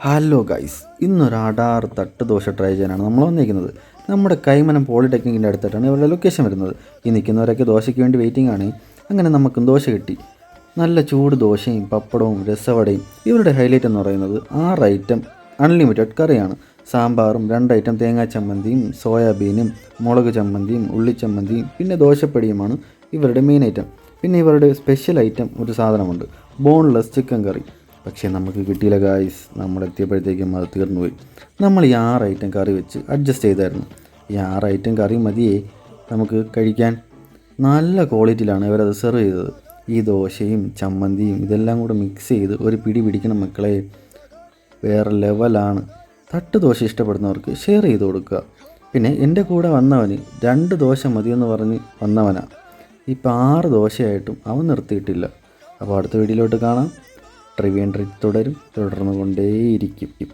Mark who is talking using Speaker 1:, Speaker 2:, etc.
Speaker 1: Hello guys, ഇന്നൊരു അടാർ തട്ട് dosa try ചെയ്യാനാണ് നമ്മൾ വന്നിരിക്കുന്നത്. നമ്മുടെ കൈമനം പോളിടെക്നിക്കിൻ്റെ അടുത്തായിട്ടാണ് ഇവരുടെ ലൊക്കേഷൻ വരുന്നത്. ഈ നിൽക്കുന്നവരൊക്കെ ദോശയ്ക്ക് വേണ്ടി വെയിറ്റിംഗ് ആണ്. അങ്ങനെ നമുക്കും ദോശ കിട്ടി. നല്ല ചൂട് ദോശയും പപ്പടവും രസവടയും. ഇവരുടെ ഹൈലൈറ്റ് എന്ന് പറയുന്നത് 6 ഐറ്റം അൺലിമിറ്റഡ് കറിയാണ്. സാമ്പാറും 2 ഐറ്റം തേങ്ങാ ചമ്മന്തിയും സോയാബീനും മുളക് ചമ്മന്തിയും ഉള്ളിച്ചമ്മന്തിയും പിന്നെ ദോശപ്പടിയുമാണ് ഇവരുടെ മെയിൻ ഐറ്റം. പിന്നെ ഇവരുടെ സ്പെഷ്യൽ ഐറ്റം ഒരു സാധനമുണ്ട്, ബോൺലെസ് ചിക്കൻ കറി. പക്ഷേ നമുക്ക് കിട്ടിയില്ല ഗായ്സ്. നമ്മളെത്തിയപ്പോഴത്തേക്കും അത് തീർന്നു പോയി. നമ്മൾ ഈ 6 ഐറ്റം കറി വെച്ച് അഡ്ജസ്റ്റ് ചെയ്തായിരുന്നു. ഈ 6 ഐറ്റം കറി മതിയേ നമുക്ക് കഴിക്കാൻ. നല്ല ക്വാളിറ്റിയിലാണ് ഇവരത് സെർവ് ചെയ്തത്. ഈ ദോശയും ചമ്മന്തിയും ഇതെല്ലാം കൂടെ മിക്സ് ചെയ്ത് ഒരു പിടി പിടിക്കണം മക്കളെ, വേറെ ലെവലാണ്. തട്ട് ദോശ ഇഷ്ടപ്പെടുന്നവർക്ക് ഷെയർ ചെയ്ത് കൊടുക്കുക. പിന്നെ എൻ്റെ കൂടെ വന്നവന് 2 ദോശ മതിയെന്ന് പറഞ്ഞ് വന്നവനാ. ഇപ്പം 6 ദോശയായിട്ടും അവൻ നിർത്തിയിട്ടില്ല. അപ്പോൾ അടുത്ത വീഡിയോയിലോട്ട് കാണാം. ട്രിവിയൻ ട്രിക്ക് തുടരും, തുടർന്നു കൊണ്ടേയിരിക്കും.